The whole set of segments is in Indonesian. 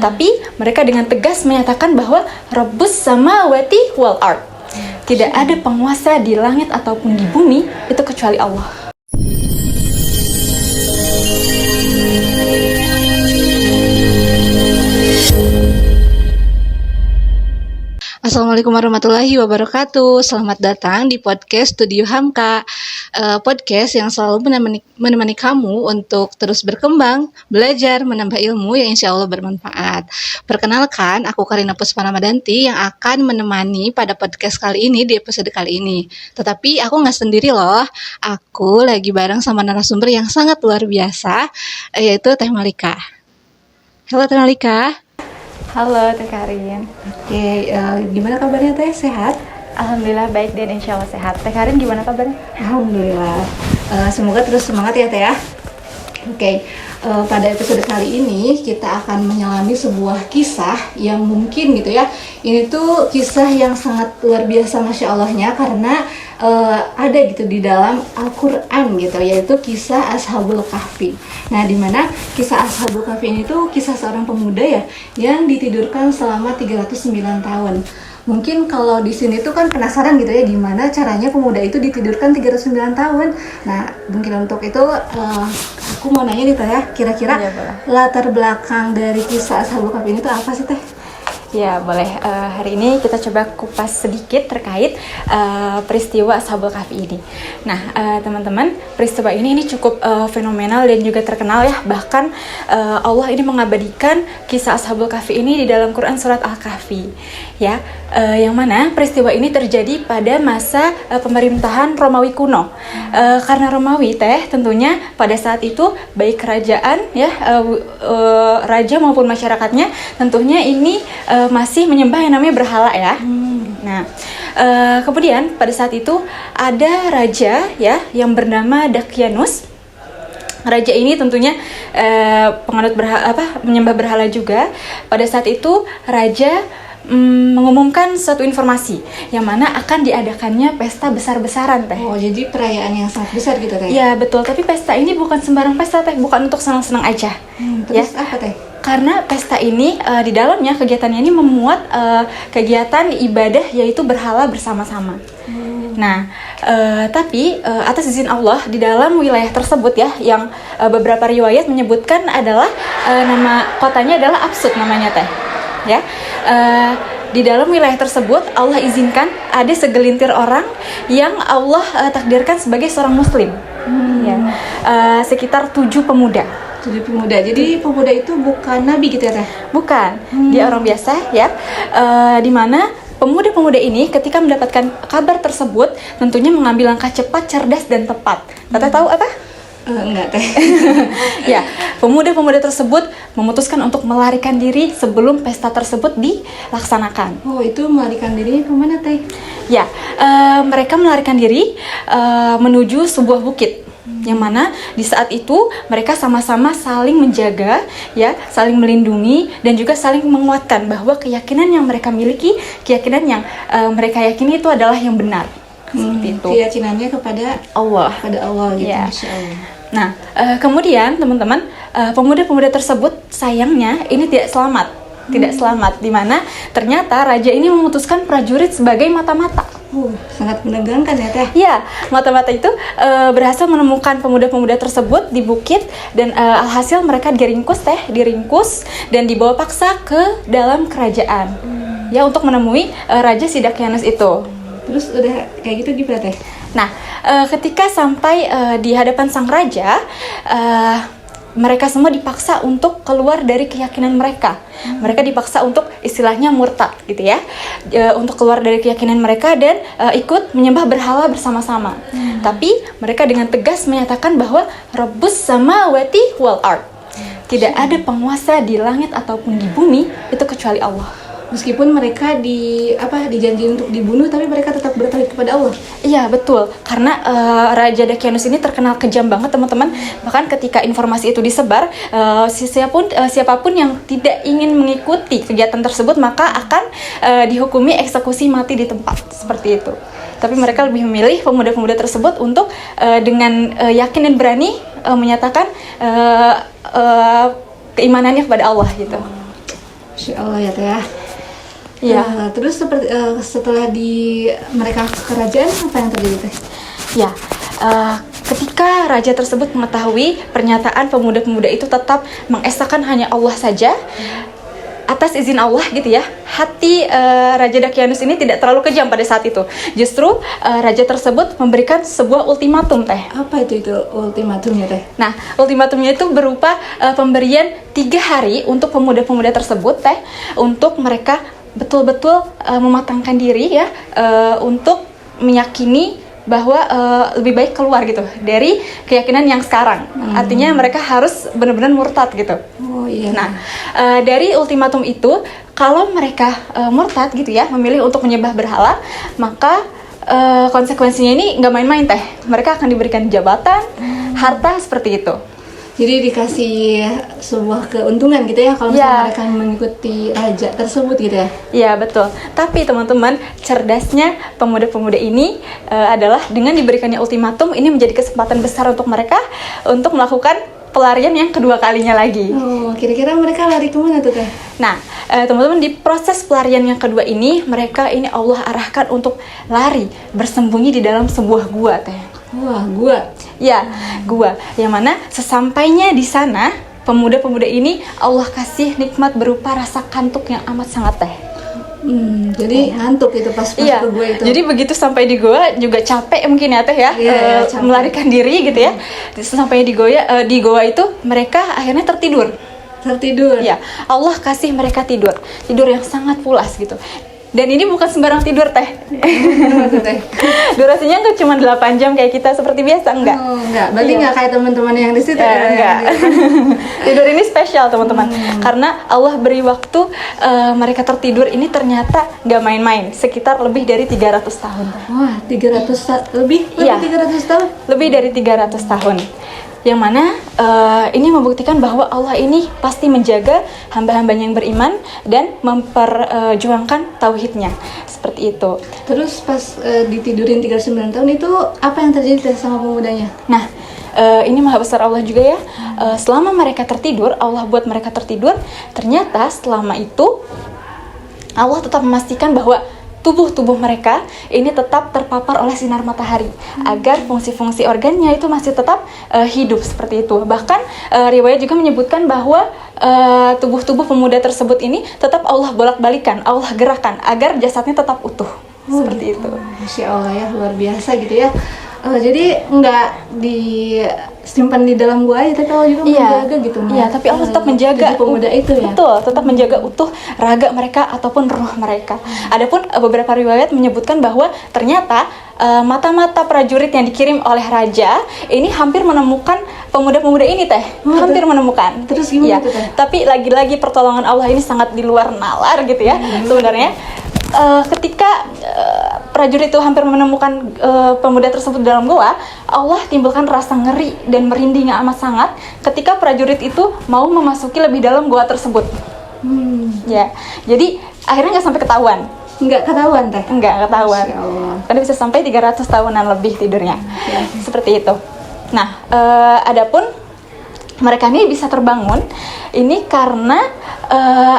Tapi mereka dengan tegas menyatakan bahwa Rabbus samawati wal ard. Tidak ada penguasa di langit ataupun di bumi itu kecuali Allah. Assalamualaikum warahmatullahi wabarakatuh. Selamat datang di podcast Studio Hamka, podcast yang selalu menemani kamu untuk terus berkembang, belajar, menambah ilmu yang insya Allah bermanfaat. Perkenalkan, aku Karina Puspa Ramadanti yang akan menemani pada podcast kali ini di episode kali ini. Tetapi aku nggak sendiri loh, aku lagi bareng sama narasumber yang sangat luar biasa, yaitu Teh Malika. Halo Teh Malika. Halo Teh Karin. Oke, gimana kabarnya Teh? Sehat? Alhamdulillah baik dan insya Allah sehat. Teh Karin gimana kabarnya? Alhamdulillah. Semoga terus semangat ya Teh ya. Oke, pada episode kali ini kita akan menyelami sebuah kisah yang mungkin gitu ya. Ini tuh kisah yang sangat luar biasa Masya Allahnya karena ada gitu di dalam Al-Quran gitu, yaitu kisah Ashabul Kahfi. Nah, dimana kisah Ashabul Kahfi ini tuh kisah seorang pemuda ya yang ditidurkan selama 309 tahun. Mungkin kalau di sini tuh kan penasaran gitu ya gimana caranya pemuda itu ditidurkan 309 tahun. Nah, mungkin untuk itu aku mau nanya nih Teh ya, kira-kira latar belakang dari kisah Ashabul Kahfi ini tuh apa sih Teh? Ya boleh, hari ini kita coba kupas sedikit terkait peristiwa Ashabul Kahfi ini. Nah teman-teman, peristiwa ini cukup fenomenal dan juga terkenal ya. Bahkan Allah ini mengabadikan kisah Ashabul Kahfi ini di dalam Quran surat Al-Kahfi ya, yang mana peristiwa ini terjadi pada masa pemerintahan Romawi kuno. Karena Romawi Teh tentunya pada saat itu baik kerajaan ya, raja maupun masyarakatnya tentunya ini masih menyembah yang namanya berhala ya. Nah, kemudian pada saat itu ada raja ya yang bernama Dakianus. Raja ini tentunya penganut menyembah berhala juga. Pada saat itu raja mengumumkan suatu informasi yang mana akan diadakannya pesta besar-besaran Teh. Oh, jadi perayaan yang sangat besar gitu Teh? Ya betul, tapi pesta ini bukan sembarang pesta Teh, bukan untuk senang-senang aja. Terus ya. apa Teh? Karena pesta ini di dalamnya kegiatannya ini memuat kegiatan ibadah yaitu berhala bersama-sama. Nah, tapi atas izin Allah di dalam wilayah tersebut ya, yang beberapa riwayat menyebutkan adalah nama kotanya adalah Absud namanya Teh. Ya, di dalam wilayah tersebut Allah izinkan ada segelintir orang yang Allah takdirkan sebagai seorang Muslim. Ya, sekitar 7 pemuda. 7 pemuda. Jadi pemuda itu bukan nabi gitu ya Teh? Bukan, dia orang biasa ya. Di mana pemuda-pemuda ini ketika mendapatkan kabar tersebut tentunya mengambil langkah cepat, cerdas dan tepat. Teteh tahu apa? Enggak Teh. Ya, pemuda-pemuda tersebut memutuskan untuk melarikan diri sebelum pesta tersebut dilaksanakan. Oh, itu melarikan diri ke mana Teh? Ya, mereka melarikan diri menuju sebuah bukit. Yang mana di saat itu mereka sama-sama saling menjaga ya, saling melindungi dan juga saling menguatkan bahwa keyakinan yang mereka miliki, keyakinan yang mereka yakini itu adalah yang benar. Seperti itu. Keyakinannya kepada Allah. Pada Allah gitu. Ya. Masya Allah. Nah, kemudian teman-teman, pemuda-pemuda tersebut sayangnya ini tidak selamat, di mana ternyata raja ini memutuskan prajurit sebagai mata-mata. Sangat menegangkan ya Teh. Ya, mata-mata itu berhasil menemukan pemuda-pemuda tersebut di bukit dan alhasil mereka diringkus dan dibawa paksa ke dalam kerajaan. Ya, untuk menemui Raja Dakianus itu. Terus udah kayak gitu gimana Teh? Nah, ketika sampai di hadapan sang raja, mereka semua dipaksa untuk keluar dari keyakinan mereka. Mereka dipaksa untuk istilahnya murtad gitu ya, untuk keluar dari keyakinan mereka dan ikut menyembah berhala bersama-sama. Tapi mereka dengan tegas menyatakan bahwa Rabbus samawati wal ard. Tidak ada penguasa di langit ataupun di bumi itu kecuali Allah. Meskipun mereka dijanji untuk dibunuh, tapi mereka tetap bertauhid kepada Allah. Iya betul, karena Raja Dakianus ini terkenal kejam banget teman-teman. Bahkan ketika informasi itu disebar, siapapun yang tidak ingin mengikuti kegiatan tersebut maka akan dihukumi eksekusi mati di tempat seperti itu. Tapi mereka lebih memilih pemuda-pemuda tersebut untuk dengan yakin dan berani menyatakan keimanannya kepada Allah gitu. Masya Allah ya Teh ya. Iya. Terus seperti setelah di mereka kerajaan apa yang terjadi Teh? Ya, ketika raja tersebut mengetahui pernyataan pemuda-pemuda itu tetap mengesahkan hanya Allah saja, atas izin Allah gitu ya, hati Raja Dakianus ini tidak terlalu kejam pada saat itu. Justru raja tersebut memberikan sebuah ultimatum Teh. Apa itu ultimatumnya Teh? Nah, ultimatumnya itu berupa pemberian 3 hari untuk pemuda-pemuda tersebut Teh, untuk mereka betul-betul mematangkan diri ya, untuk meyakini bahwa lebih baik keluar gitu dari keyakinan yang sekarang. Artinya mereka harus benar-benar murtad gitu. Oh iya. Nah, dari ultimatum itu, kalau mereka murtad gitu ya, memilih untuk menyembah berhala, maka konsekuensinya ini nggak main-main Teh. Mereka akan diberikan jabatan, harta seperti itu. Jadi dikasih sebuah keuntungan gitu ya kalau misalnya mereka mengikuti raja tersebut gitu ya. Iya betul. Tapi teman-teman, cerdasnya pemuda-pemuda ini adalah dengan diberikannya ultimatum, ini menjadi kesempatan besar untuk mereka untuk melakukan pelarian yang kedua kalinya lagi. Oh, kira-kira mereka lari kemana tuh Teh? Nah, teman-teman, di proses pelarian yang kedua ini, mereka ini Allah arahkan untuk lari, bersembunyi di dalam sebuah gua Teh. Wah, gua. Ya, gua. Yang mana sesampainya di sana, pemuda-pemuda ini Allah kasih nikmat berupa rasa kantuk yang amat sangat Teh. Jadi ngantuk itu pas ke gua itu. Jadi begitu sampai di gua juga capek mungkin ya Teh ya, capek. melarikan diri gitu ya. Sampai di goa itu mereka akhirnya tertidur. Ya, Allah kasih mereka tidur yang sangat pulas gitu. Dan ini bukan sembarang tidur Teh. Durasinya nggak cuma 8 jam kayak kita seperti biasa, enggak. Oh, enggak. Berarti enggak kayak teman-teman yang di situ. Enggak. Tidur ini spesial teman-teman. Karena Allah beri waktu mereka tertidur ini ternyata nggak main-main, sekitar lebih dari 300 tahun. Wah, 300 lebih? Iya. 300 tahun? Lebih dari 300 tahun. Yang mana ini membuktikan bahwa Allah ini pasti menjaga hamba-hambanya yang beriman dan memperjuangkan tauhidnya, seperti itu. Terus pas ditidurin 39 tahun itu apa yang terjadi sama pemudanya? Nah, ini maha besar Allah juga ya. Selama mereka tertidur, Allah buat mereka tertidur, ternyata selama itu Allah tetap memastikan bahwa tubuh mereka ini tetap terpapar oleh sinar matahari agar fungsi-fungsi organnya itu masih tetap hidup seperti itu. Bahkan riwayat juga menyebutkan bahwa tubuh pemuda tersebut ini tetap Allah bolak-balikan, Allah gerakan agar jasadnya tetap utuh. Seperti itu. Masya Allah ya, luar biasa gitu ya. Jadi nggak disimpan di dalam gua aja, tapi Allah juga menjaga gitu. Iya, tapi Allah tetap menjaga pemuda itu ya. Betul, tetap menjaga utuh raga mereka ataupun roh mereka. Adapun beberapa riwayat menyebutkan bahwa ternyata mata-mata prajurit yang dikirim oleh raja ini hampir menemukan pemuda-pemuda ini Teh. Hampir menemukan. Terus gimana tuh Teh? Tapi lagi-lagi pertolongan Allah ini sangat di luar nalar gitu ya. Sebenarnya ketika prajurit itu hampir menemukan pemuda tersebut dalam goa, Allah timbulkan rasa ngeri dan merinding yang amat sangat ketika prajurit itu mau memasuki lebih dalam goa tersebut. Ya, jadi akhirnya nggak sampai ketahuan. Nggak ketahuan Teh? Nggak ketahuan. Karena bisa sampai 300 tahunan lebih tidurnya. Seperti itu. Nah, adapun mereka ini bisa terbangun ini karena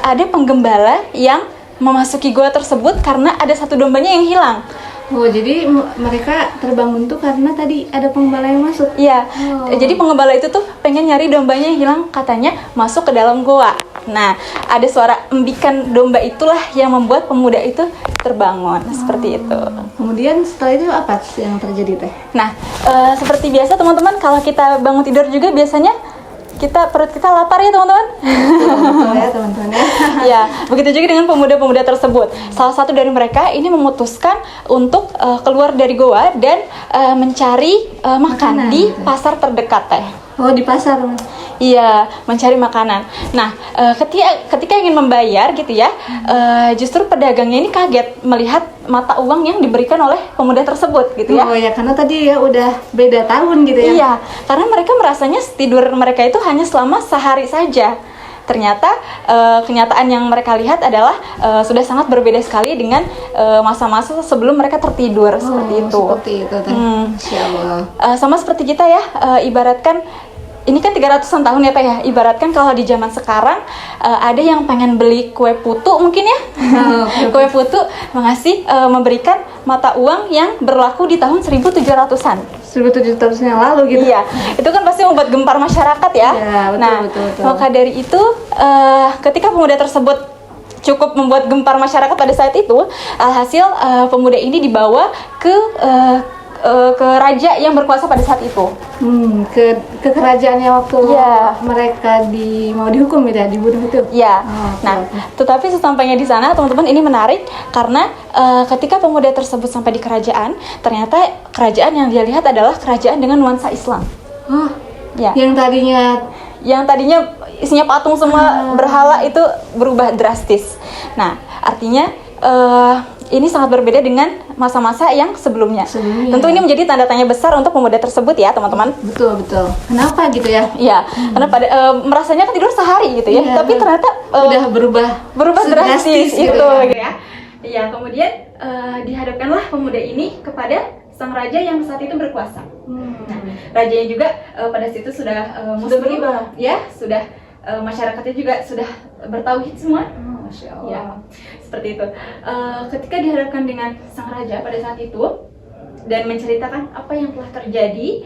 ada penggembala yang memasuki gua tersebut karena ada satu dombanya yang hilang. Oh, jadi mereka terbangun tuh karena tadi ada penggembala yang masuk? Iya, jadi penggembala itu tuh pengen nyari dombanya yang hilang, katanya masuk ke dalam goa. Nah, ada suara embikan domba itulah yang membuat pemuda itu terbangun, seperti itu. Kemudian setelah itu apa yang terjadi Teh? Nah, seperti biasa teman-teman, kalau kita bangun tidur juga biasanya perut kita lapar ya teman-teman. Betul ya teman-teman ya. Ya, begitu juga dengan pemuda-pemuda tersebut. Salah satu dari mereka ini memutuskan untuk keluar dari goa dan mencari makan di pasar terdekat Teh. Oh, di pasar. Iya, mencari makanan. Nah, ketika ingin membayar gitu ya, justru pedagangnya ini kaget melihat mata uang yang diberikan oleh pemuda tersebut gitu ya. Oh ya, karena tadi ya udah beda tahun gitu ya. Iya, karena mereka merasanya tidur mereka itu hanya selama sehari saja. Ternyata kenyataan yang mereka lihat adalah sudah sangat berbeda sekali dengan masa-masa sebelum mereka tertidur seperti itu. Seperti itu Teh. Insyaallah. Sama seperti kita ya, ibaratkan ini kan 300-an tahun ya Teh ya. Ibaratkan kalau di zaman sekarang ada yang pengen beli kue putu mungkin ya. Kue putu memberikan mata uang yang berlaku di tahun 1700-an. 1700 yang lalu gitu. Iya, itu kan pasti membuat gempar masyarakat ya. Iya, betul, betul. Maka dari itu ketika pemuda tersebut cukup membuat gempar masyarakat pada saat itu, alhasil pemuda ini dibawa ke raja yang berkuasa pada saat itu. Ke kerajaannya waktu Iya. mereka mau dihukum gitu ya, dibunuh itu. Ya, Oke. tetapi sesampainya di sana teman-teman ini menarik karena ketika pemuda tersebut sampai di kerajaan, ternyata kerajaan yang dia lihat adalah kerajaan dengan nuansa Islam. Oh, Ya, yang tadinya yang tadinya isinya patung semua berhala itu berubah drastis. Nah, artinya ini sangat berbeda dengan masa-masa yang sebelumnya. Tentu ini menjadi tanda tanya besar untuk pemuda tersebut ya teman-teman. betul. Kenapa gitu ya? Iya, karena merasanya kan tidur sehari gitu ya, Iya, tapi ternyata udah berubah drastis gitu itu ya. gitu ya. Iya, kemudian dihadapkanlah pemuda ini kepada sang raja yang saat itu berkuasa. Nah, rajanya juga pada situ sudah Muslim, berubah. ya, sudah masyarakatnya juga sudah bertauhid semua. Masya Allah. Ya, seperti itu. Ketika dihadapkan dengan sang raja pada saat itu dan menceritakan apa yang telah terjadi,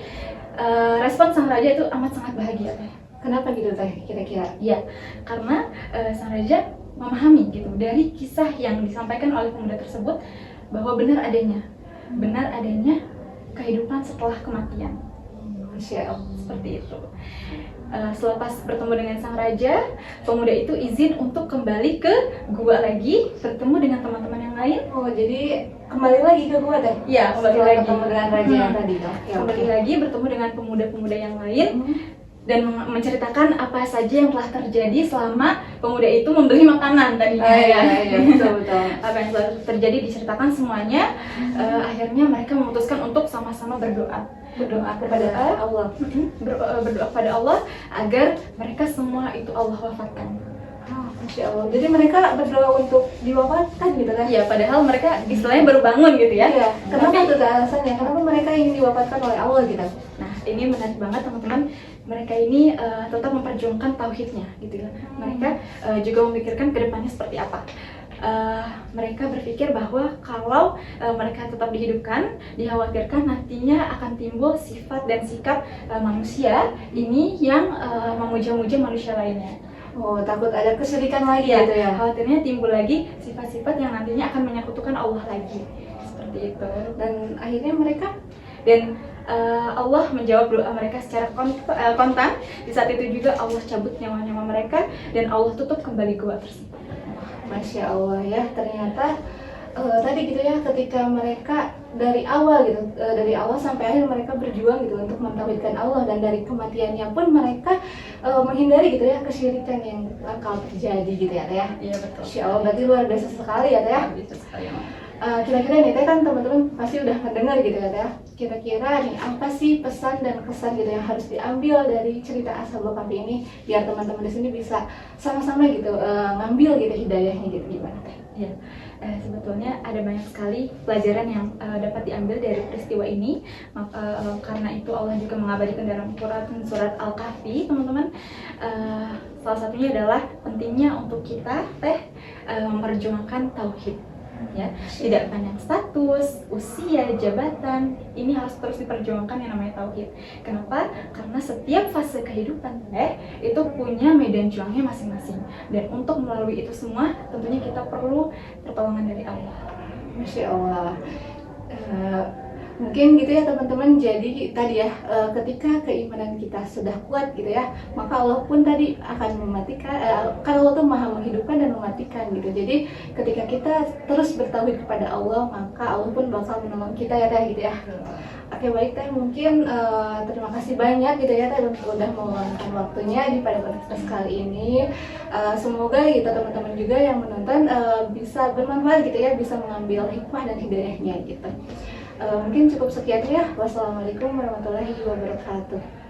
respon sang raja itu amat sangat bahagia Teh. Kenapa gitu Teh kira-kira? Ya, karena sang raja memahami gitu dari kisah yang disampaikan oleh pemuda tersebut bahwa benar adanya kehidupan setelah kematian. Masya Allah. Seperti itu. Selepas bertemu dengan sang raja, pemuda itu izin untuk kembali ke gua lagi, bertemu dengan teman-teman yang lain. Oh, jadi kembali lagi ke gua Teh? Iya, kembali Setelah lagi. ketemu dengan raja yang tadi toh? Ya, Kembali lagi bertemu dengan pemuda-pemuda yang lain dan menceritakan apa saja yang telah terjadi selama pemuda itu membeli makanan tadinya. Iya, betul. Apa yang telah terjadi diceritakan semuanya. Akhirnya mereka memutuskan untuk sama-sama berdoa kepada Allah. berdoa kepada Allah agar mereka semua itu Allah wafatkan. Masya Allah. Jadi mereka berdoa untuk diwafatkan gitu kan? Ya, padahal mereka istilahnya baru bangun gitu ya. Iya. Kenapa Tapi- tuh alasannya? Kenapa mereka ingin diwafatkan oleh Allah gitu? Nah, ini menarik banget teman-teman. Mereka ini tetap memperjuangkan tauhidnya gitu ya. Mereka juga memikirkan kedepannya seperti apa. Mereka berpikir bahwa kalau mereka tetap dihidupkan, dikhawatirkan nantinya akan timbul sifat dan sikap manusia ini yang memuja-muja manusia lainnya. Oh, takut ada kesyirikan lagi Iya, gitu ya? khawatirnya timbul lagi sifat-sifat yang nantinya akan menyekutukan Allah lagi. Seperti itu. Dan akhirnya mereka Dan Allah menjawab doa mereka secara kontan. Di saat itu juga Allah cabut nyawa-nyawa mereka dan Allah tutup kembali gua tersebut. Masya Allah ya, ternyata tadi gitu ya, ketika mereka dari awal gitu, dari awal sampai akhir mereka berjuang gitu untuk mentauhidkan Allah, dan dari kematiannya pun mereka menghindari gitu ya kesyirikan yang bakal terjadi gitu ya Teh ya. Iya, betul. Masya Allah, berarti luar biasa sekali ya Teh ya. Itu sekali. Kira-kira nih Teh, kan teman-teman pasti udah mendengar gitu ya Teh ya. Kira-kira nih apa sih pesan dan kesan gitu yang harus diambil dari cerita Ashabul Kahfi ini, biar teman-teman di sini bisa sama-sama gitu ngambil gitu hidayahnya gitu, gimana Teh? Iya. Sebetulnya ada banyak sekali pelajaran yang dapat diambil dari peristiwa ini. Karena itu Allah juga mengabadikan dalam Quran surat Al-Kahfi, teman-teman. Salah satunya adalah pentingnya untuk kita memperjuangkan tauhid. Ya, tidak pandang status, usia, jabatan, ini harus terus diperjuangkan yang namanya tauhid. Kenapa? Karena setiap fase kehidupan itu punya medan juangnya masing-masing. Dan untuk melalui itu semua, tentunya kita perlu pertolongan dari Allah. Masya Allah. Mungkin gitu ya teman-teman, jadi tadi ya ketika keimanan kita sudah kuat gitu ya, maka Allah pun tadi akan mematikan, kan Allah tuh maha menghidupkan dan mematikan gitu. Jadi ketika kita terus bertauhid kepada Allah, maka Allah pun bakal menolong kita ya Teh gitu ya. Oke, baik Teh, mungkin terima kasih banyak gitu ya Teh udah meluangkan waktunya di pada podcast kali ini. Semoga gitu teman-teman juga yang menonton bisa bermanfaat gitu ya, bisa mengambil hikmah dan hidayahnya gitu. Mungkin cukup sekian ya. Wassalamualaikum warahmatullahi wabarakatuh.